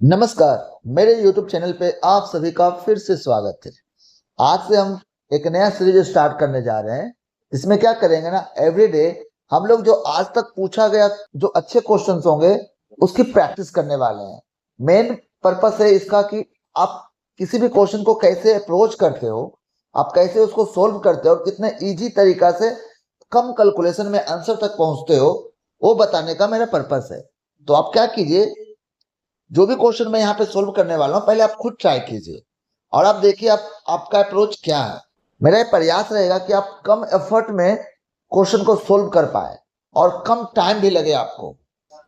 नमस्कार। मेरे YouTube channel पे आप सभी का फिर से स्वागत है। आज से हम एक नया सीरीज स्टार्ट करने जा रहे हैं। इसमें क्या करेंगे ना, एवरीडे हम लोग जो आज तक पूछा गया जो अच्छे क्वेश्चंस होंगे उसकी प्रैक्टिस करने वाले हैं। मेन पर्पस है इसका कि आप किसी भी क्वेश्चन को कैसे अप्रोच करते हो, आप कैसे उसको सोल्व करते हो और कितने इजी तरीका से कम कैलकुलेशन में आंसर तक पहुंचते हो, वो बताने का मेरा पर्पस है। तो आप क्या कीजिए, जो भी क्वेश्चन मैं यहाँ पे सोल्व करने वाला हूँ पहले आप खुद ट्राई कीजिए और आप देखिए आपका अप्रोच क्या है। मेरा ये प्रयास रहेगा कि आप कम एफर्ट में क्वेश्चन को सोल्व कर पाए और कम टाइम भी लगे आपको।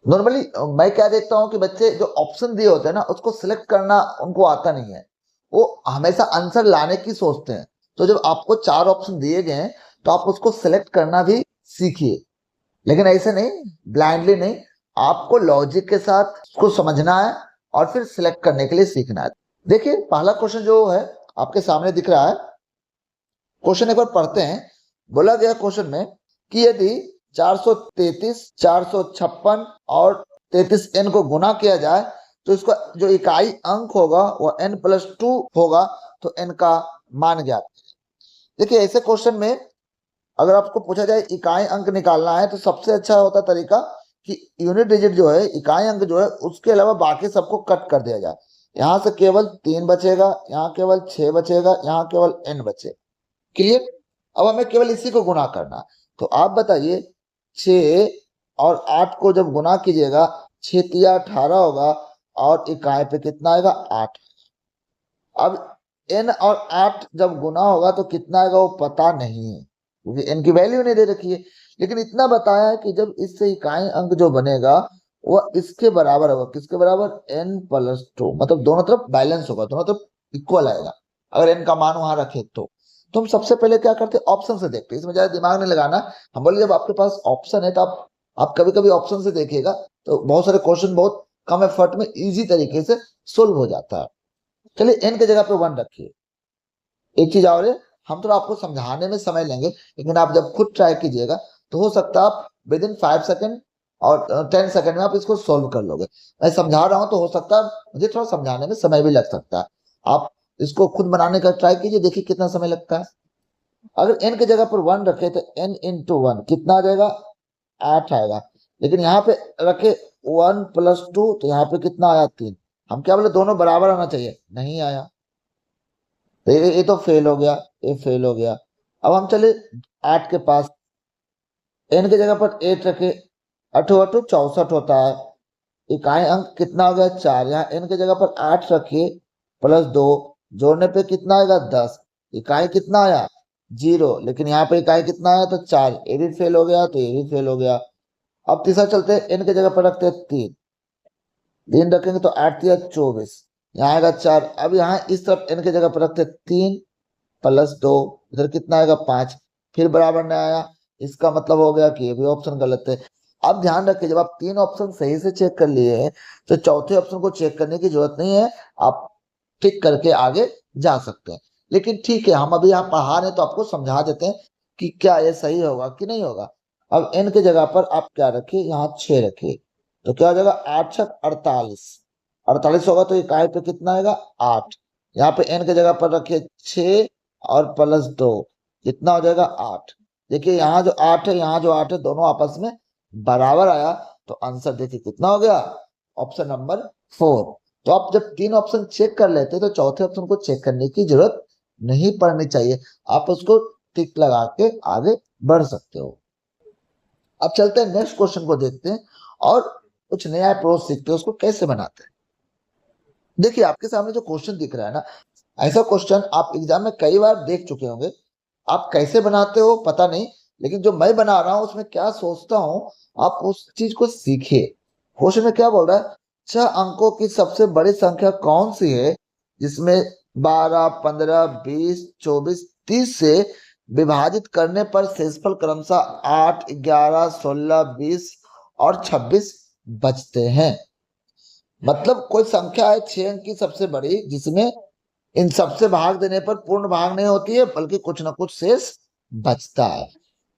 नॉर्मली मैं क्या देखता हूँ कि बच्चे जो ऑप्शन दिए होते हैं ना उसको सिलेक्ट करना उनको आता नहीं है, वो हमेशा आंसर लाने की सोचते हैं। तो जब आपको 4 ऑप्शन दिए गए हैं तो आप उसको सिलेक्ट करना भी सीखिए, लेकिन ऐसे नहीं, ब्लाइंडली नहीं। आपको लॉजिक के साथ उसको समझना है और फिर सिलेक्ट करने के लिए सीखना है। देखिए पहला क्वेश्चन जो है आपके सामने दिख रहा है, क्वेश्चन एक बार पढ़ते हैं। बोला गया क्वेश्चन में कि यदि 433, 456 और 33n को गुना किया जाए तो इसका जो इकाई अंक होगा वो n+2 होगा, तो n का मान ज्ञात। देखिए ऐसे क्वेश्चन में अगर आपको पूछा जाए इकाई अंक निकालना है तो सबसे अच्छा होता तरीका कि यूनिट डिजिट जो है, इकाई अंक जो है, उसके अलावा बाकी सबको कट कर दिया जाए। यहाँ से केवल 3 बचेगा, यहाँ केवल 6 बचेगा, यहाँ केवल n बचे। क्लियर? अब हमें केवल इसी को गुना करना है। तो आप बताइए 6 और 8 को जब गुना कीजिएगा 6 तिया 18 होगा और इकाई पे कितना आएगा 8। अब n और 8 जब गुना होगा तो कितना आएगा वो पता नहीं है क्योंकि n की वैल्यू नहीं दे रखी है, लेकिन इतना बताया है कि जब इससे इकाई अंक जो बनेगा वो इसके बराबर होगा। किसके बराबर? n+2, मतलब दोनों तरफ बैलेंस होगा, दोनों तरफ इक्वल आएगा अगर n का मान वहां रखे तो हम सबसे पहले क्या करते हैं, ऑप्शन से देखते हैं। इसमें ज्यादा दिमाग नहीं लगाना। हम बोले जब आपके पास ऑप्शन है तो आप कभी कभी ऑप्शन से देखिएगा तो बहुत सारे क्वेश्चन बहुत कम एफर्ट में इजी तरीके से सोल्व हो जाता है। चलिए n की जगह पे 1 रखिए। एक चीज और है, हम थोड़ा आपको समझाने में समय लेंगे, लेकिन आप जब खुद ट्राई कीजिएगा तो हो सकता है आप विद इन 5 सेकंड और 10 सेकंड में आप इसको सोल्व कर लोगे। मैं समझा रहा हूं तो हो सकता है मुझे थोड़ा समझाने में समय भी लग सकता है। आप इसको खुद बनाने का ट्राई कीजिए, देखिए कितना समय लगता है। अगर n की जगह पर 1 रखे तो n×1 कितना आ जाएगा? 8 आएगा। लेकिन यहाँ पे रखे 1+2 तो यहाँ पे कितना आया? 3। हम क्या बोले, दोनों बराबर आना चाहिए, नहीं आया तो ये तो फेल हो गया, ये फेल हो गया। अब हम चले 8 के पास। n की जगह पर 8 रखे, 8 8 64 होता है। इकाई अंक कितना हो गया? 4। यहाँ n की जगह पर 8 रखिए +2, जोड़ने पे कितना आएगा? 10। इकाई कितना आया? 0, लेकिन यहाँ पे इकाई कितना आया? तो 4। ये भी फेल हो गया तो ये भी फेल हो गया। अब तीसरा चलते हैं, n की जगह पर रखते हैं 3। 3 रखेंगे तो 8 3 24, यहाँ आएगा 4। अब यहाँ इस तरफ n की जगह पर रखते 3+2, इधर कितना आएगा? 5। फिर बराबर नहीं आया, इसका मतलब हो गया कि ये भी ऑप्शन गलत है। अब ध्यान रखिए, जब आप 3 ऑप्शन सही से चेक कर लिए हैं तो चौथे ऑप्शन को चेक करने की जरूरत नहीं है, आप टिक करके आगे जा सकते हैं। लेकिन ठीक है, हम अभी यहाँ पढ़ा रहे तो आपको समझा देते हैं कि क्या ये सही होगा कि नहीं होगा। अब n की जगह पर आप क्या रखिए? यहाँ 6 रखिए, तो क्या हो जाएगा? 8 6 48, 48 होगा तो इकाई पे कितना आएगा? 8। यहाँ पे n की जगह पर रखिए 6 और +2, कितना हो जाएगा? 8। देखिए यहाँ जो 8 है, यहाँ जो 8 है, दोनों आपस में बराबर आया तो आंसर देखिए कितना हो गया? Option number 4। तो आप जब 3 ऑप्शन चेक कर लेते तो चौथे ऑप्शन को चेक करने की जरूरत नहीं पड़नी चाहिए, आप उसको टिक लगा के आगे बढ़ सकते हो। अब चलते हैं नेक्स्ट क्वेश्चन को देखते हैं और कुछ नया अप्रोच सीखते हैं, उसको कैसे बनाते हैं। देखिए आपके सामने जो क्वेश्चन दिख रहा है ना, ऐसा क्वेश्चन आप एग्जाम में कई बार देख चुके होंगे। आप कैसे बनाते हो पता नहीं, लेकिन जो मैं बना रहा हूं उसमें क्या सोचता हूं, आप उस चीज को सीखिए। क्वेश्चन में क्या बोल रहा है? 6 अंकों की सबसे बड़ी संख्या कौन सी है जिसमें 12 15 20 24 30 से विभाजित करने पर शेषफल क्रमशः 8 11 16 20 और 26 बचते हैं। मतलब कोई संख्या है 6 अंक की सबसे बड़ी जिसमें इन सबसे भाग देने पर पूर्ण भाग नहीं होती है बल्कि कुछ ना कुछ शेष बचता है।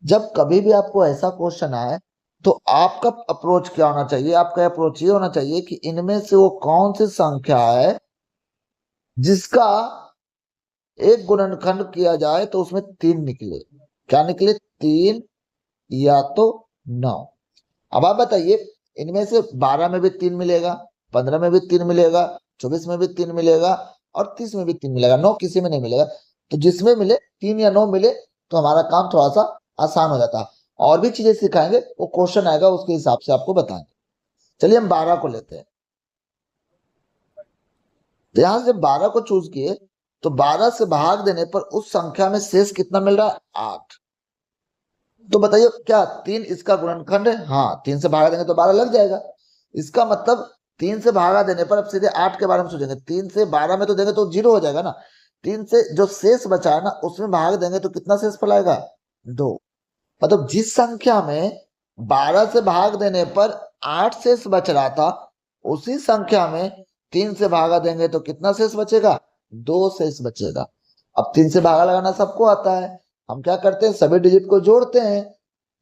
जब कभी भी आपको ऐसा क्वेश्चन आए तो आपका अप्रोच क्या होना चाहिए? आपका अप्रोच ये होना चाहिए कि इनमें से वो कौन सी संख्या है जिसका एक गुणनखंड किया जाए तो उसमें 3 निकले। क्या निकले? 3 या तो 9। अब आप बताइए, इनमें से 12 में भी 3 मिलेगा, 15 में भी 3 मिलेगा, 24 में भी 3 मिलेगा और 30 में भी 3 मिलेगा, 9 किसी में नहीं मिलेगा। तो जिसमें मिले 3 या 9 मिले तो हमारा काम थोड़ा सा आसान हो जाता है। और भी चीजें सिखाएंगे, वो क्वेश्चन आएगा उसके हिसाब से आपको बताएंगे। चलिए हम 12 को लेते हैं। तो यहां से 12 को चूज किए तो 12 से भाग देने पर उस संख्या में शेष कितना मिल रहा है? 8। तो बताइए क्या 3 इसका गुणनखंड है? हाँ, 3 से भागा देंगे तो 12 लग जाएगा। इसका मतलब 3 से भागा देने पर अब सीधे 8 के बारे में सोचेंगे। 3 से 12 में तो देंगे तो 0 हो जाएगा ना। 3 से जो शेष बचा है ना उसमें भाग देंगे तो कितना शेष फैलाएगा? 2। मतलब जिस संख्या में 12 से भाग देने पर 8 शेष बच रहा था, उसी संख्या में 3 से भागा देंगे तो कितना शेष बचेगा? 2 शेष बचेगा। अब 3 से भागा लगाना सबको आता है। हम क्या करते हैं? सभी डिजिट को जोड़ते हैं।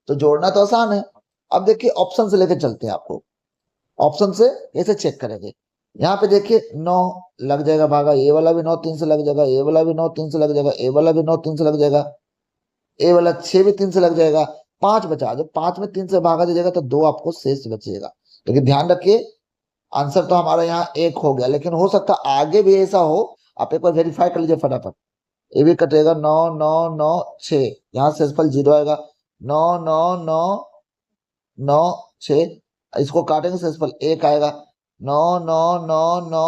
तो जोड़ना तो आसान है। अब देखिए ऑप्शन से लेके चलते हैं आपको। ऑप्शन से कैसे चेक करेंगे? यहाँ पे देखिए 9 लग जाएगा भागा, ये वाला भी 9 3 से लग जाएगा, ये वाला भी 9 3 से लग जाएगा, ये वाला भी 9 3 से लग जाएगा, ये वाला 6 भी 3 से लग जाएगा। 5 बचा, जब 5 में 3 से भागा दीजिएगा तो 2 आपको शेष बचेगा। लेकिन ध्यान रखिए आंसर तो हमारा यहाँ 1 हो गया, लेकिन हो सकता आगे भी ऐसा हो। आप एक बार वेरीफाई कर लीजिए फटाफट। ये भी कटेगा 9 9 9 6, यहाँ शेषफल 0 आएगा। 9 9 9 9 6, इसको काटेंगे शेषफल 1 आएगा। 9 9 9 9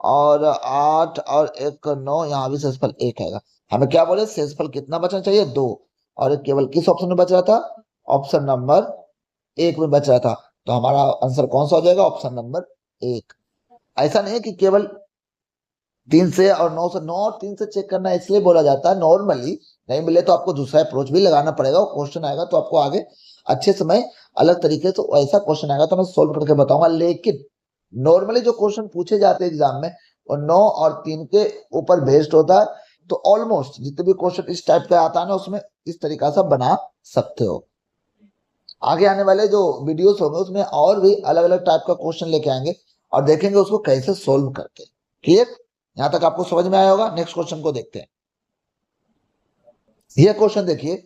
और 8 और 1 9, यहाँ भी शेषफल 1 आएगा। हमें क्या बोले? शेषफल कितना बचना चाहिए? 2। और ये केवल किस ऑप्शन में बच रहा था? ऑप्शन नंबर 1 में बच रहा था। तो हमारा आंसर कौन सा हो जाएगा? Option number 1। ऐसा नहीं है कि केवल 3 से और 9 से, 9 और 3 से चेक करना इसलिए बोला जाता है। नॉर्मली नहीं मिले तो आपको दूसरा अप्रोच भी लगाना पड़ेगा। वो क्वेश्चन आएगा तो आपको आगे अच्छे समय अलग तरीके से ऐसा क्वेश्चन आएगा तो मैं सोल्व करके बताऊंगा। लेकिन नॉर्मली जो क्वेश्चन पूछे जाते हैं एग्जाम में वो 9 और 3 के ऊपर बेस्ड होता है। तो ऑलमोस्ट जितने भी क्वेश्चन इस टाइप का आता है ना उसमें इस तरीका से बना सकते हो। आगे आने वाले जो वीडियोस होंगे उसमें और भी अलग अलग टाइप का क्वेश्चन लेके आएंगे और देखेंगे उसको कैसे सोल्व करके। क्लियर? यहां तक आपको समझ में आया होगा। नेक्स्ट क्वेश्चन को देखते हैं। यह क्वेश्चन देखिए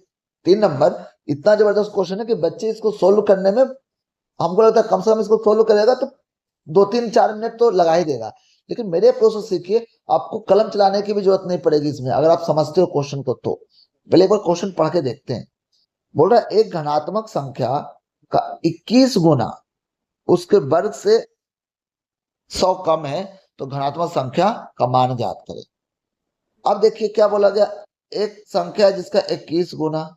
3 नंबर। इतना जबरदस्त क्वेश्चन है कि बच्चे इसको सोल्व करने में, हमको लगता है कम से कम इसको सोल्व करेगा तो 2-3-4 मिनट तो लगा ही देगा। लेकिन मेरे प्रोसेस सीखिए, आपको कलम चलाने की भी जरूरत नहीं पड़ेगी इसमें, अगर आप समझते हो क्वेश्चन को तो। पहले एक बार क्वेश्चन पढ़ के देखते हैं। बोल रहा है एक धनात्मक संख्या का 21 गुना उसके वर्ग से 100 कम है तो धनात्मक संख्या का मान ज्ञात करें। अब देखिए क्या बोला गया? एक संख्या है जिसका 21 गुना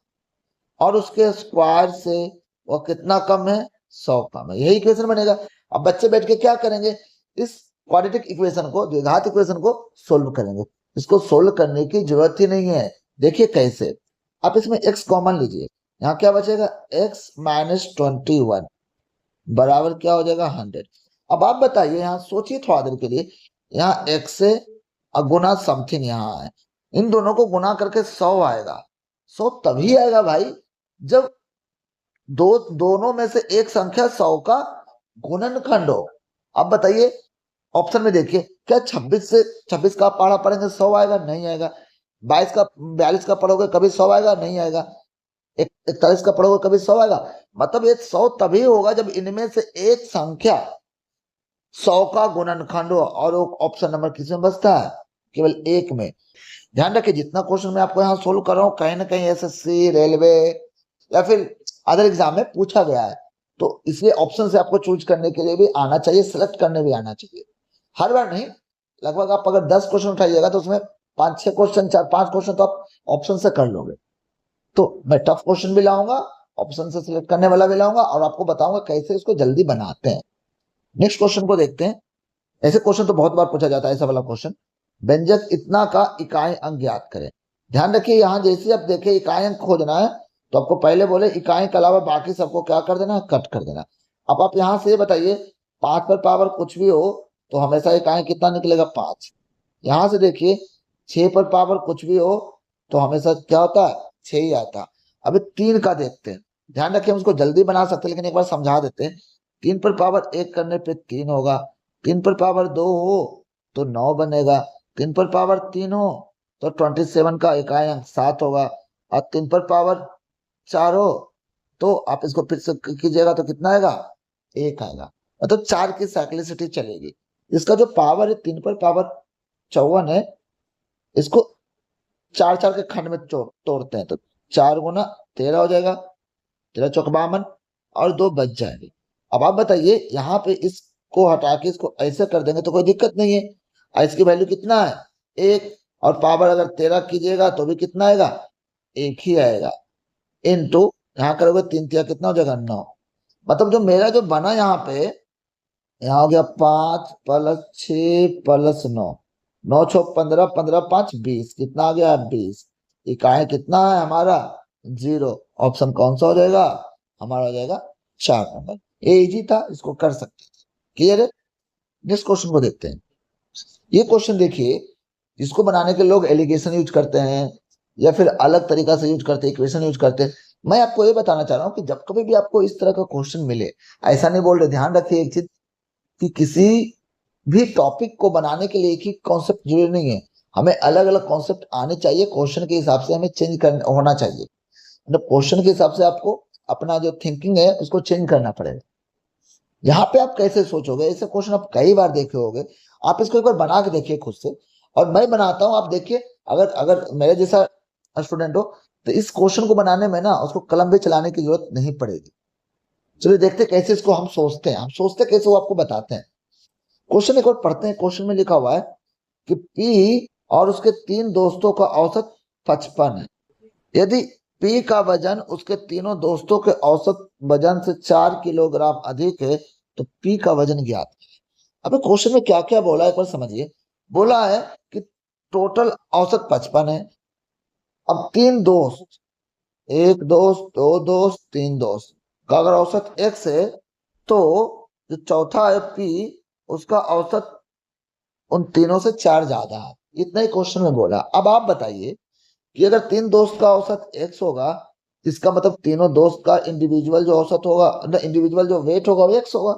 और उसके स्क्वायर से वो कितना कम है? 100 कम है। यही इक्वेशन बनेगा। अब बच्चे बैठ के क्या करेंगे? इस क्वाड्रेटिक इक्वेशन को, द्विघात इक्वेशन को सोल्व करेंगे। इसको सोल्व करने की जरूरत ही नहीं है। देखिए कैसे। आप इसमें x कॉमन लीजिए, यहाँ क्या बचेगा? x माइनस 21 बराबर क्या हो जाएगा? 100। अब आप बताइए, यहाँ सोचिए थोड़ा देर के लिए। यहाँ x से गुना समथिंग यहाँ है, इन दोनों को गुना करके 100 आएगा। 100 तभी आएगा भाई जब दोनों में से एक संख्या 100 का गुणनखंड हो। अब बताइए ऑप्शन में देखिए, क्या 26 से 26 का पढ़ा पढ़ेंगे 100 आएगा? नहीं आएगा। 22 का 42 का पढ़ोगे कभी 100 आएगा? नहीं आएगा। 41 का पढ़ोगे कभी 100 आएगा? मतलब ये 100 तभी होगा जब इनमें से एक संख्या 100 का गुणनखंड हो। और ऑप्शन नंबर किसमें बचता है? केवल 1 में। ध्यान रखिए जितना क्वेश्चन मैं आपको यहाँ सोल्व कर रहा हूँ कहीं ना कहीं एसएससी, रेलवे या फिर अदर एग्जाम में पूछा गया है। तो इसलिए ऑप्शन से आपको चूज करने के लिए भी आना चाहिए, सिलेक्ट करने भी आना चाहिए। हर बार नहीं, लगभग आप अगर 10 क्वेश्चन उठाइएगा तो उसमें 5-6 क्वेश्चन, 4-5 क्वेश्चन तो आप ऑप्शन से कर लोगे। तो मैं टफ क्वेश्चन भी लाऊंगा, ऑप्शन से सिलेक्ट करने वाला भी लाऊंगा और आपको बताऊंगा कैसे इसको जल्दी बनाते हैं। नेक्स्ट क्वेश्चन को देखते हैं। ऐसे क्वेश्चन तो बहुत बार पूछा जाता है, ऐसा वाला क्वेश्चन। व्यंजक इतना का इकाई अंक ज्ञात करें। ध्यान रखिए यहाँ जैसे आप देखें इकाई अंक खोजना है तो आपको पहले बोले इकाई के अलावा बाकी सबको क्या कर देना? कट कर देना। अब आप यहाँ से बताइए 5 पर पावर कुछ भी हो तो हमेशा इकाई कितना निकलेगा? 5। यहाँ से देखिए 6 पर पावर कुछ भी हो तो हमेशा क्या होता है? 6 ही आता। अब 3 का देखते हैं। ध्यान रखिए, हम उसको जल्दी बना सकते हैं लेकिन एक बार समझा देते हैं। 3 पर पावर 1 करने पे 3 होगा, 3 पर पावर 2 हो तो 9 बनेगा, 3 पर पावर 3 हो तो 27 का इकाई अंक 7 होगा, और 3 पर पावर 4 हो तो आप इसको फिर से कीजिएगा तो कितना आएगा, 1 आएगा। मतलब 4 की साइक्लिसिटी चलेगी। इसका जो पावर है 3 पर पावर 54 है, इसको 4 के खंड में तोड़ते हैं तो 4 गुना 13 हो जाएगा, 13 चौक 52 और 2 बच जाएंगे। अब आप बताइए, यहाँ पे इसको हटा के इसको ऐसे कर देंगे तो कोई दिक्कत नहीं है। और इसकी वैल्यू कितना है, 1, और पावर अगर 13 कीजिएगा तो भी कितना आएगा, 1 ही आएगा। इनटू यहाँ करोगे 3 तिया कितना हो जाएगा, 9। मतलब जो मेरा जो बना यहाँ पे, यहाँ हो गया 5 + 6 + 9, 9 6 15, 15 5 20, कितना आ गया, 20। इकाई कितना है हमारा, 0। ऑप्शन कौन सा हो जाएगा, हमारा हो जाएगा 4 नंबर। ये इजी था, इसको कर सकते थे। क्लियर है। नेक्स्ट क्वेश्चन को देखते हैं। ये क्वेश्चन देखिए, इसको बनाने के लोग एलिगेशन यूज करते हैं या फिर अलग तरीका से यूज करते हैं, इक्वेशन यूज करते हैं। मैं आपको ये बताना चाह रहा हूँ कि जब कभी भी आपको इस तरह का क्वेश्चन मिले, ऐसा नहीं बोल रहे, ध्यान रखिए एक चीज कि किसी भी टॉपिक को बनाने के लिए एक ही कॉन्सेप्ट जरूरी नहीं है, हमें अलग अलग कॉन्सेप्ट आने चाहिए, क्वेश्चन के हिसाब से हमें चेंज करना होना चाहिए। मतलब क्वेश्चन के हिसाब से आपको अपना जो थिंकिंग है उसको चेंज करना पड़ेगा। यहाँ पे आप कैसे सोचोगे, ऐसे क्वेश्चन आप कई बार देखे होंगे, आप इसको एक बार बना के देखिए खुद से, और मैं बनाता हूँ, आप देखिए। अगर अगर मेरे जैसा स्टूडेंट हो तो इस क्वेश्चन को बनाने में ना उसको कलम भी चलाने की जरूरत नहीं पड़ेगी। चलिए देखते कैसे इसको हम सोचते हैं, हम सोचते कैसे वो आपको बताते हैं। क्वेश्चन एक बार पढ़ते हैं। क्वेश्चन में लिखा हुआ है कि पी और उसके 3 दोस्तों का औसत 55 है। यदि पी का वजन उसके तीनों दोस्तों के औसत वजन से 4 किलोग्राम अधिक है तो पी का वजन ज्ञात है। अब क्वेश्चन में क्या क्या बोला है एक बार समझिए। बोला है कि टोटल औसत 55 है। अब 3 दोस्त, 1 दोस्त, 2 दोस्त, 3 दोस्त का अगर औसत x है तो जो चौथा है पी, उसका औसत उन तीनों से 4 ज्यादा है। इतना ही क्वेश्चन में बोला। अब आप बताइए कि अगर 3 दोस्त का औसत x होगा, इसका मतलब तीनों दोस्त का इंडिविजुअल जो औसत होगा, इंडिविजुअल जो वेट होगा वो x होगा।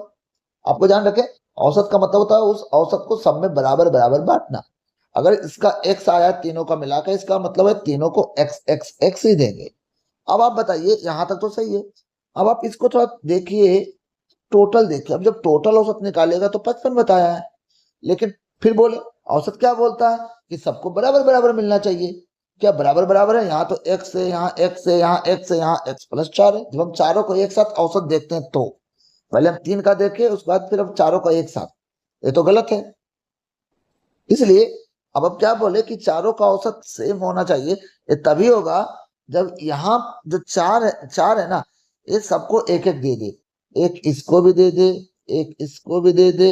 आपको ध्यान रखें, औसत का मतलब होता है उस औसत को सब में बराबर बराबर बांटना। अगर इसका x आया तीनों का मिलाकर, इसका मतलब है तीनों को x x x ही देंगे। अब आप बताइए, यहां तक तो सही है। अब आप इसको थोड़ा देखिए, टोटल देखिए। अब जब टोटल औसत निकालेगा तो 55 बताया है, लेकिन फिर बोले औसत क्या बोलता है कि सबको बराबर बराबर मिलना चाहिए। क्या बराबर बराबर है, यहाँ तो x है, यहाँ x है, यहाँ x है, यहाँ x + 4 है। जब हम चारों को एक साथ औसत देखते हैं तो पहले हम 3 का देखे, उसके बाद फिर हम चारों का एक साथ, ये तो गलत है। इसलिए अब क्या बोले कि चारों का औसत सेम होना चाहिए। ये तभी होगा जब यहाँ जो 4 है ना, ये सबको एक एक दे दे। एक इसको भी दे दे, एक इसको भी दे दे,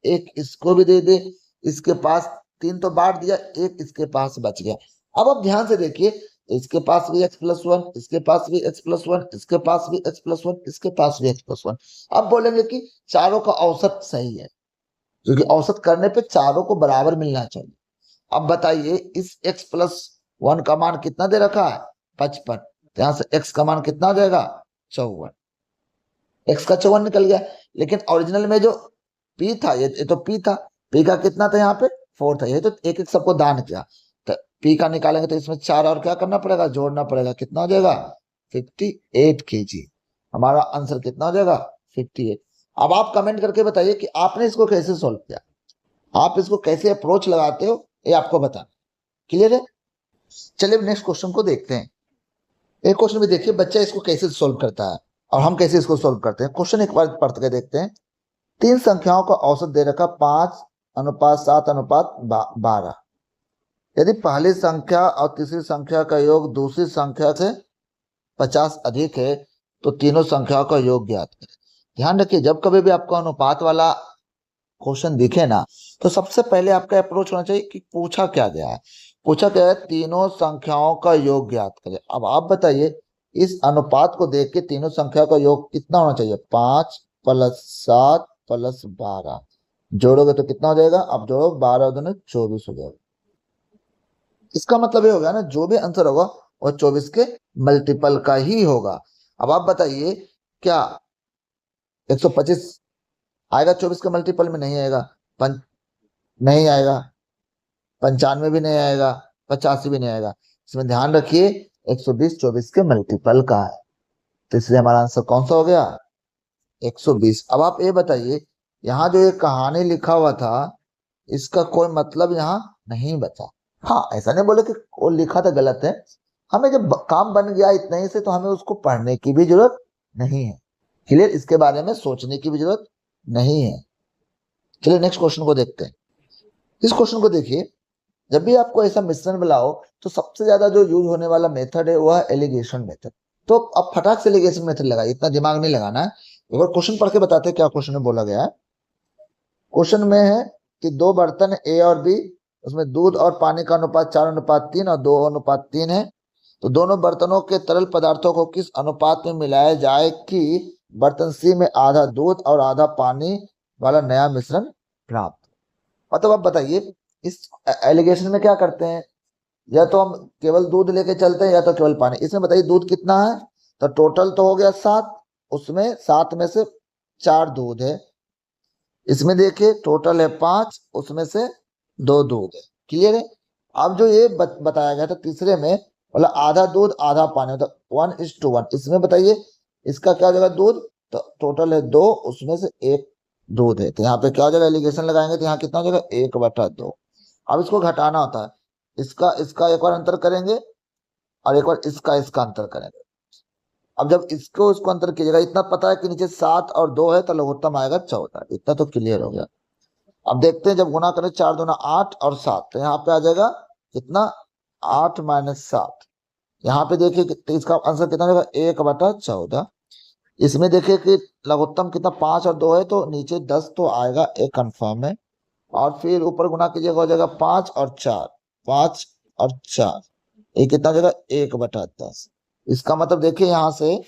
एक इसको भी दे दे। इसके पास 3 तो बांट दिया, एक इसके पास बच गया। अब आप ध्यान से देखिए, इसके पास भी x + 1, इसके पास भी x + 1, इसके पास भी x + 1, इसके पास भी x + 1। अब बोलेंगे कि चारों का औसत सही है, क्योंकि औसत करने पे चारों को बराबर मिलना चाहिए। अब बताइए, इस x + 1 का मान कितना दे रखा है, 55। तो यहां से x का मान कितना हो जाएगा, 54। x का 54 निकल गया। लेकिन ओरिजिनल में जो p था, ये तो p था, p का कितना था यहाँ पे, 4 था। ये तो एक एक सबको दान किया, तो p का निकालेंगे तो इसमें 4 और क्या करना पड़ेगा, जोड़ना पड़ेगा। कितना हो जाएगा, 58 kg। हमारा आंसर कितना हो जाएगा, 58। अब आप कमेंट करके बताइए कि आपने इसको कैसे सोल्व किया, आप इसको कैसे अप्रोच लगाते हो, ये आपको बताना। क्लियर है। चलिए नेक्स्ट क्वेश्चन को देखते हैं। एक क्वेश्चन में देखिए बच्चा इसको कैसे सोल्व करता है और हम कैसे इसको सोल्व करते हैं। क्वेश्चन एक बार पढ़ के देखते हैं। 3 संख्याओं का औसत दे रखा 5:7:12। यदि पहली संख्या और तीसरी संख्या का योग दूसरी संख्या से 50 अधिक है तो तीनों संख्याओं का योग ज्ञात करें। ध्यान रखिए, जब कभी भी आपको अनुपात वाला क्वेश्चन दिखे ना, तो सबसे पहले आपका अप्रोच होना चाहिए कि पूछा क्या गया है। पूछा गया है तीनों संख्याओं का योग ज्ञात करें। अब आप बताइए, इस अनुपात को देख के तीनों संख्या का योग कितना होना चाहिए, 5 + 7 + 12। जोड़ोगे तो कितना हो जाएगा, अब जोड़ो, 12 दूनी 24 हो जाएगा। इसका मतलब ये होगा ना, जो भी आंसर होगा वो 24 के मल्टीपल का ही होगा। अब आप बताइए क्या 125 आएगा 24 के मल्टीपल में? नहीं आएगा। नहीं आएगा। 95 भी नहीं आएगा। 85 भी नहीं आएगा। इसमें ध्यान रखिए 120 24 के मल्टीपल का है, तो इसलिए हमारा आंसर कौन सा हो गया? 120। अब आप ये बताइए, यहाँ जो ये कहानी लिखा हुआ था इसका कोई मतलब यहाँ नहीं बचा। हाँ, ऐसा नहीं बोले कि वो लिखा था गलत है, हमें जब काम बन गया इतना ही से तो हमें उसको पढ़ने की भी जरूरत नहीं है। क्लियर? इसके बारे में सोचने की भी जरूरत नहीं है। चलिए नेक्स्ट क्वेश्चन को देखते हैं। इस क्वेश्चन को देखिए, जब भी आपको ऐसा मिश्रण मिलाओ तो सबसे ज्यादा जो यूज होने वाला मेथड है वह है एलिगेशन मेथड। तो अब फटाक से एलिगेशन मेथड लगाइए, इतना दिमाग नहीं लगाना है। एक बार क्वेश्चन पढ़ के बताते हैं क्या क्वेश्चन में बोला गया है। क्वेश्चन में है कि दो बर्तन ए और बी, उसमें दूध और पानी का अनुपात 4:3 और 2:3 है। तो दोनों बर्तनों के तरल पदार्थों को किस अनुपात में मिलाया जाए कि बर्तन सी में आधा दूध और आधा पानी वाला नया मिश्रण प्राप्त। मतलब आप बताइए इस एलिगेशन में क्या करते हैं, या तो हम केवल दूध लेके चलते हैं या तो केवल पानी। इसमें बताइए दूध कितना है, तो टोटल तो हो गया 7, उसमें 7 में से 4 दूध है। इसमें देखिए टोटल है 5, उसमें से 2 दूध है। क्लियर है? अब जो ये बताया गया था तीसरे में, मतलब आधा दूध आधा पानी, मतलब 1:1। इसमें बताइए इसका क्या हो जाएगा? दूध, तो टोटल है 2, उसमें से 1 दूध है, तो यहाँ पे क्या हो जाएगा? एलिगेशन लगाएंगे तो यहाँ कितना हो जाएगा? 1/2। अब इसको घटाना होता है, इसका इसका एक बार अंतर करेंगे और एक बार इसका इसका अंतर करेंगे। अब जब इसको इसको अंतर कीजिएगा, इतना पता है कि नीचे 7 और 2 है तो लघुत्तम आएगा 14। इतना तो क्लियर हो गया। अब देखते हैं जब गुना करें 4 दूना 8 और 7, तो यहाँ पे आ जाएगा कितना? 8 - 7। यहाँ पे देखिए तो इसका आंसर कितना हो जाएगा? 1/14। इसमें देखिए कि लघुत्तम कितना 5 और 2 है, तो नीचे 10 तो आएगा, एक कंफर्म है। और फिर ऊपर गुना कीजिएगा, हो जाएगा 5 और 4, 5 और 4, ये कितना हो जाएगा? 1/10। इसका मतलब देखिए यहाँ से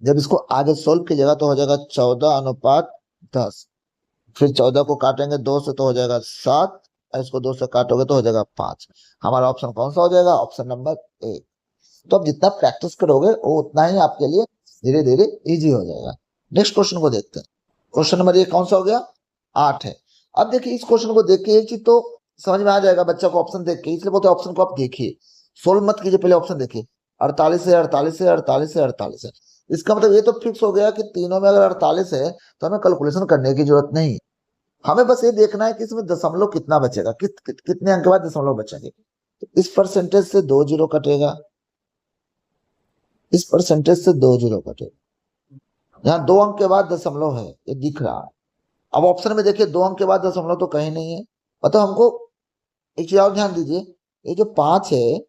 जब इसको आगे सोल्व कीजिएगा तो हो जाएगा 14:10। फिर 14 को काटेंगे 2 से तो हो जाएगा 7, और इसको 2 से काटोगे तो हो जाएगा 5। हमारा ऑप्शन कौन सा हो जाएगा? Option number 1। तो अब जितना प्रैक्टिस करोगे वो उतना ही आपके लिए धीरे धीरे इजी हो जाएगा। नेक्स्ट क्वेश्चन को देखते हैं। क्वेश्चन नंबर 1 कौन सा हो गया? 8 है। अब देखिए इस क्वेश्चन को देख के एक चीज तो समझ में आ जाएगा बच्चा को, ऑप्शन देख के, इसलिए बोलते ऑप्शन को आप देखिए, सोल्व मत कीजिए, पहले ऑप्शन देखिए। 48 है, 48 है, 48 है, 48 है। इसका मतलब ये तो फिक्स हो गया कि तीनों में अगर 48 है तो हमें कैलकुलेशन करने की जरूरत नहीं। हमें बस ये देखना है कि इसमें दशमलव कितना बचेगा, कितने अंक के बाद दशमलव बचेंगे। तो इस परसेंटेज से 2 जीरो कटेगा, इस परसेंटेज से 2 जीरो कटेगा। यहाँ 2 अंक के बाद दशमलव है, ये दिख रहा है। अब ऑप्शन में देखिए 2 अंक के बाद दशमलव तो कहीं नहीं है। मतलब हमको एक चीज और ध्यान दीजिए, ये जो 5 है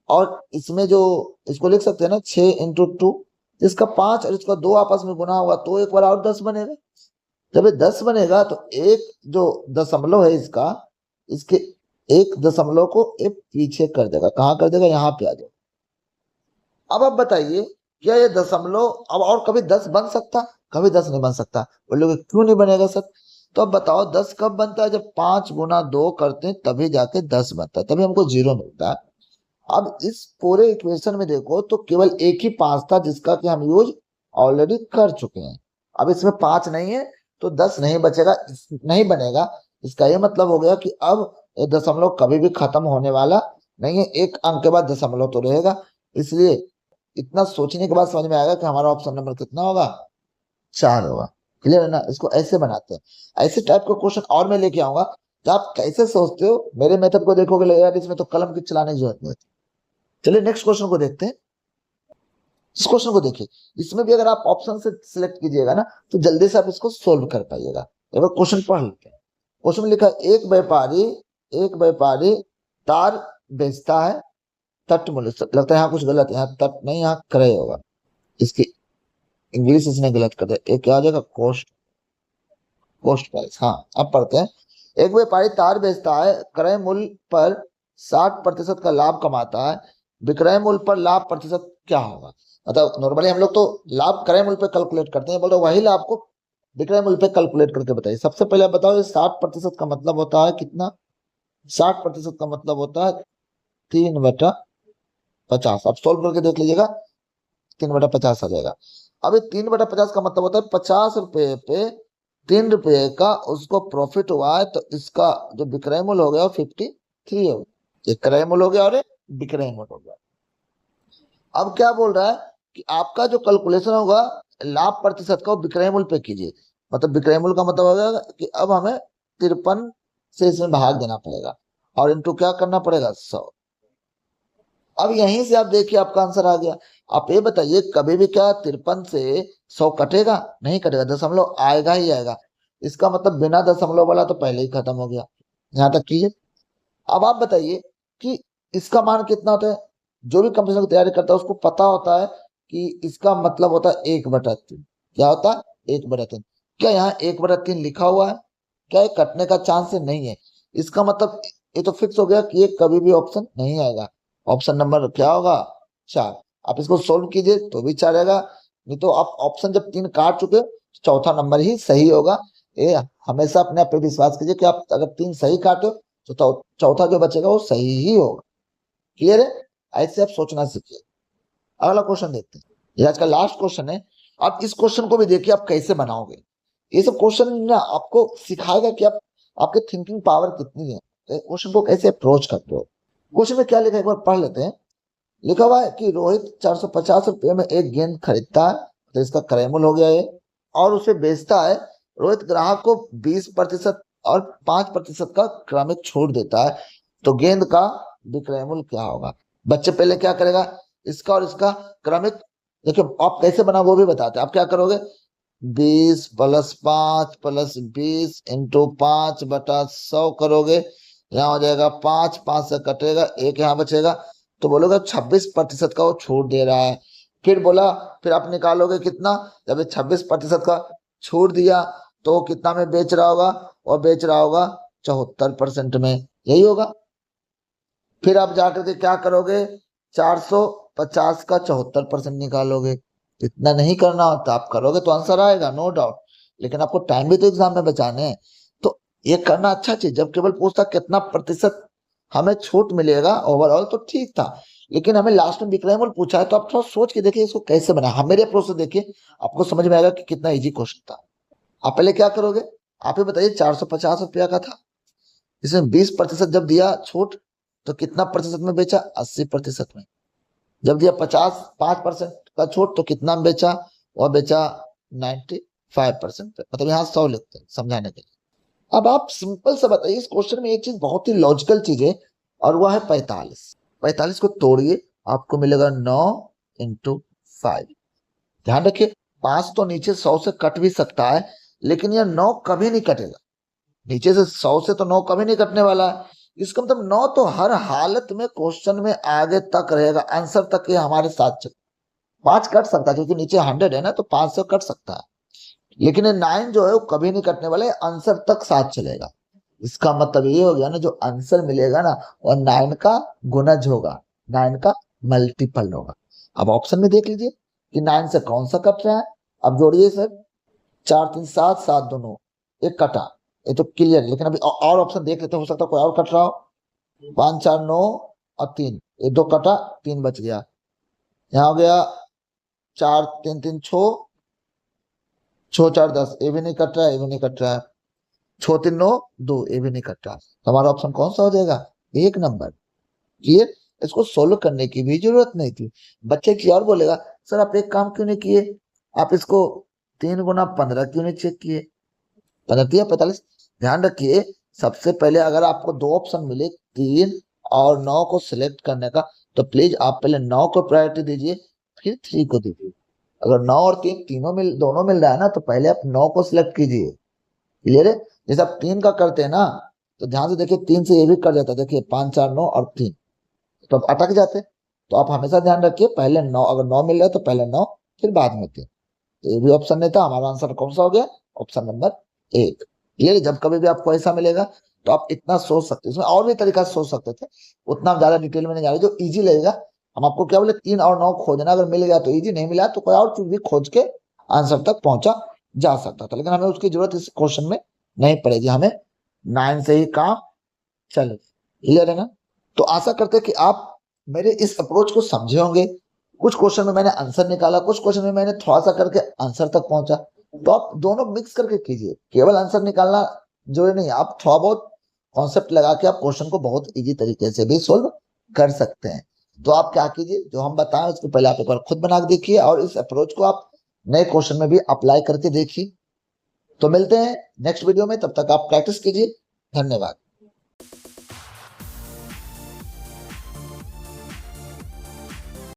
और इसमें जो इसको लिख सकते हैं ना 6 × 2, इसका 5 और इसका 2 आपस में गुना होगा तो एक बार और 10 बनेगा। जब ये 10 बनेगा तो एक जो दशमलव है इसका, इसके एक दशमलव को ये पीछे कर देगा। कहाँ कर देगा? यहाँ पे आ जाएगा। अब आप बताइए क्या ये दशमलव अब और कभी 10 बन सकता? कभी 10 नहीं बन सकता। बोलोगे क्यों नहीं बनेगा सर? तो अब बताओ 10 कब बनता है? जब 5 × 2 करते हैं तभी जाके 10 बनता है, तभी हमको 0 मिलता है। अब इस पूरे इक्वेशन में देखो तो केवल एक ही 5 था जिसका कि हम यूज ऑलरेडी कर चुके हैं। अब इसमें 5 नहीं है तो 10 नहीं बचेगा, नहीं बनेगा। इसका ये मतलब हो गया कि अब ये दशमलव कभी भी खत्म होने वाला नहीं है, एक अंक के बाद दशमलव तो रहेगा। इसलिए इतना सोचने के बाद समझ में आएगा कि हमारा ऑप्शन नंबर कितना होगा? 4 होगा। क्लियर है ना? इसको ऐसे बनाते हैं। ऐसे टाइप का क्वेश्चन और मैं लेके आऊंगा तो आप कैसे सोचते हो मेरे मेथड को देखोगे लगेगा यार इसमें तो कलम की चलाने की जरूरत नहीं। चलिए नेक्स्ट क्वेश्चन को देखते हैं। इस क्वेश्चन को देखिए, इसमें भी अगर आप ऑप्शन से सिलेक्ट कीजिएगा ना तो जल्दी से आप इसको सोल्व कर पाइएगा। एक बार क्वेश्चन पढ़ लेते हैं। क्वेश्चन में लिखा है एक व्यापारी तार बेचता है तट मूल्य। लगता है यहाँ कुछ गलत है, यहाँ तट नहीं, यहाँ क्रय होगा। इसकी इंग्लिश इसने गलत कर दिया। एक क्या आ जाएगा? Cost price. हाँ, अब पढ़ते हैं। एक व्यापारी तार बेचता है, क्रय मूल्य पर 60% का लाभ कमाता है, विक्रय मूल्य पर लाभ प्रतिशत क्या होगा? मतलब नॉर्मली हम लोग तो लाभ क्रय मूल्य पे कैलकुलेट करते हैं, बोलो वही लाभ को विक्रय मूल्य पे कैलकुलेट करके बताइए। सबसे पहले आप बताओ ये 60% का मतलब होता है कितना? 60% का मतलब होता है 3/50। आप सोल्व करके देख लीजिएगा। 3/50 आ जाएगा। अब ये 3/50 का मतलब होता है 50 रुपए पे 3 रुपए का उसको प्रॉफिट हुआ है, तो इसका जो विक्रय मूल्य हो गया वो 53 हो गया। ये क्रय मूल्य हो गया और ये विक्रय मूल्य हो गया। अब क्या बोल रहा है कि आपका जो कैलकुलेशन होगा लाभ प्रतिशत का, वो विक्रय मूल्य पे कीजिए। मतलब विक्रय मूल्य का मतलब हो गया कि अब हमें 53 से इसमें भाग देना पड़ेगा और इनटू क्या करना पड़ेगा 100। अब यहीं से आप देखिए आपका आंसर आ गया। आप ये बताइए कभी भी क्या 53 से 100 कटेगा? नहीं कटेगा, दशमलव आएगा ही आएगा। इसका मतलब बिना दशमलव वाला तो पहले ही खत्म हो गया। यहाँ तक क्लियर? अब आप बताइए कि इसका मान कितना होता है। जो भी कंपटीशन की तैयारी करता है उसको पता होता है कि इसका मतलब होता है 1/3। क्या होता है? 1/3। क्या यहाँ 1/3 लिखा हुआ है? क्या ये कटने का चांस नहीं है? इसका मतलब ये तो फिक्स हो गया कि ये कभी भी ऑप्शन नहीं आएगा। ऑप्शन नंबर क्या होगा? 4। आप इसको सोल्व कीजिए तो भी 4 आएगा, नहीं तो आप ऑप्शन जब 3 काट चुके चौथा नंबर ही सही होगा। ये हमेशा अपने आप पे विश्वास कीजिए कि आप अगर 3 सही काटो तो चौथा जो बचेगा वो सही ही होगा। क्लियर है? ऐसे आप सोचना सीखिए। अगला क्वेश्चन देखते हैं। ये आज का लास्ट क्वेश्चन है। आप इस क्वेश्चन को भी देखिए आप कैसे बनाओगे। ये सब क्वेश्चन ना आपको सिखाएगा कि आप आपके थिंकिंग पावर कितनी है, क्वेश्चन को कैसे अप्रोच करते हो। क्वेश्चन में क्या लिखा है एक बार पढ़ लेते हैं। लिखा हुआ है कि रोहित 450 रुपए में एक गेंद खरीदता है, तो इसका क्रय मूल्य हो गया ये, और उसे बेचता है। रोहित ग्राहक को 20% और 5% का क्रमिक छूट देता है, तो गेंद का विक्रय मूल्य क्या होगा? बच्चे पहले क्या करेगा, इसका और इसका क्रमिक, देखिए आप कैसे बना वो भी बताते हैं। आप क्या करोगे, 20 + 5 + 20 इंटू 5/100 करोगे। यहाँ हो जाएगा 5, 5 से कटेगा, एक यहाँ बचेगा, तो बोलोगे 26% का वो छूट दे रहा है। फिर बोला, फिर आप निकालोगे कितना, जब ये 26% का छूट दिया तो वो कितना में बेच रहा होगा, और बेच रहा होगा 74% में, यही होगा। फिर आप जाकर के क्या करोगे, 450 का 74% निकालोगे। इतना नहीं करना होता, आप करोगे तो आंसर आएगा नो डाउट, लेकिन आपको टाइम भी तो एग्जाम में बचाने हैं। तो ये करना अच्छा चीज, जब केवल पूछता कितना प्रतिशत हमें छूट मिलेगा ओवरऑल तो ठीक था, लेकिन हमें लास्ट में विक्रय मूल्य पूछा है, तो आप थोड़ा सोच के देखिए इसको कैसे बना। हम मेरे अप्रोच से देखिए, आपको समझ में आएगा कि कितना इजी क्वेश्चन था। आप पहले क्या करोगे, आप ही बताइए, 450 रुपया का था, इसमें 20% जब दिया छूट तो कितना प्रतिशत में बेचा, 80% में। जब दिया 5% का छूट तो कितना में बेचा, वह बेचा 95%, मतलब यहाँ 100 लिखते हैं समझाने के लिए। अब आप सिंपल से बताइए, इस क्वेश्चन में एक चीज बहुत ही लॉजिकल चीज है, और वह है 45। 45 को तोड़िए, आपको मिलेगा 9 × 5। ध्यान रखिए, 5 तो नीचे 100 से कट भी सकता है, लेकिन यह 9 कभी नहीं कटेगा। नीचे से 100 से तो 9 कभी नहीं कटने वाला है। इसका मतलब 9 तो हर हालत में क्वेश्चन में आगे तक रहेगा, आंसर तक ये हमारे साथ चल। 5 कट सकता है क्योंकि नीचे 100 है ना, तो 5 से कट सकता है, लेकिन ये 9 जो है वो कभी नहीं कटने वाले, आंसर तक साथ चलेगा। इसका मतलब ये हो गया ना, जो आंसर मिलेगा ना वो 9 का गुणज होगा, 9 का मल्टीपल होगा। अब ऑप्शन में देख लीजिए कि 9 से कौन सा कट रहा है। अब जोड़िए सर, 4 3 7 7 दोनों, एक कटा, ये तो क्लियर है, लेकिन अभी और ऑप्शन देख लेते, हो सकता है कोई और कट रहा हो। 5 4 9 और 3, ये 2 कटा, 3 बच गया। यहाँ हो गया 4 3 3 6 6 4 10, ये भी नहीं कट रहा है, ये भी नहीं कट रहा है। 6 3 9 2, ये भी नहीं कट रहा। तो हमारा ऑप्शन कौन सा हो जाएगा, 1 नंबर। क्लियर? इसको सोल्व करने की भी जरूरत नहीं थी। बच्चे की और बोलेगा, सर आप एक काम क्यों नहीं किए, आप इसको 3 × 15 क्यों नहीं चेक किए, 15 45। ध्यान रखिए, सबसे पहले अगर आपको 2 ऑप्शन मिले, 3 और 9 को सिलेक्ट करने का, तो प्लीज आप पहले 9 को प्रायोरिटी दीजिए, फिर 3 को दीजिए। अगर 9 और 3 दोनों मिल रहा है ना, तो पहले आप 9 को सिलेक्ट कीजिए। क्लियर है? जैसे आप 3 का करते हैं ना, तो ध्यान से देखिए, 3 से ये भी कर जाता है, देखिए 5 4 9 और 3, तो आप अटक जाते। तो आप हमेशा ध्यान रखिए, पहले 9, अगर 9 मिल रहा है तो पहले 9, फिर बाद में 3। तो ये भी ऑप्शन नहीं था, हमारा आंसर कौन सा हो गया, ऑप्शन नंबर 1। क्लियर? जब कभी भी आपको ऐसा मिलेगा तो आप इतना सोच सकते हैं, इसमें और भी तरीका से सोच सकते थे, उतना ज्यादा डिटेल में नहीं जा रहे, जो इजी लगेगा। हम आपको क्या बोले, 3 और 9 खोजना, अगर मिल गया तो इजी, नहीं मिला तो कोई और चीज भी खोज के आंसर तक पहुंचा जा सकता था, लेकिन हमें उसकी जरूरत इस क्वेश्चन में नहीं पड़ेगी, हमें 9 से ही काम चले। क्लियर है ना? तो आशा करते हैं कि आप मेरे इस अप्रोच को समझे होंगे, कुछ क्वेश्चन में मैंने आंसर निकाला, कुछ क्वेश्चन में मैंने थोड़ा सा करके आंसर तक पहुंचा। तो आप दोनों मिक्स करके कीजिए, केवल आंसर निकालना जरूरी नहीं, आप थोड़ा बहुत कॉन्सेप्ट लगा के आप क्वेश्चन को बहुत इजी तरीके से भी सोल्व कर सकते हैं। तो आप क्या कीजिए, जो हम बताएं उसको पहले आप एक बार खुद बना के देखिए और इस अप्रोच को आप नए क्वेश्चन में भी अप्लाई करके देखिए। तो मिलते हैं नेक्स्ट वीडियो में, तब तक आप प्रैक्टिस कीजिए। धन्यवाद।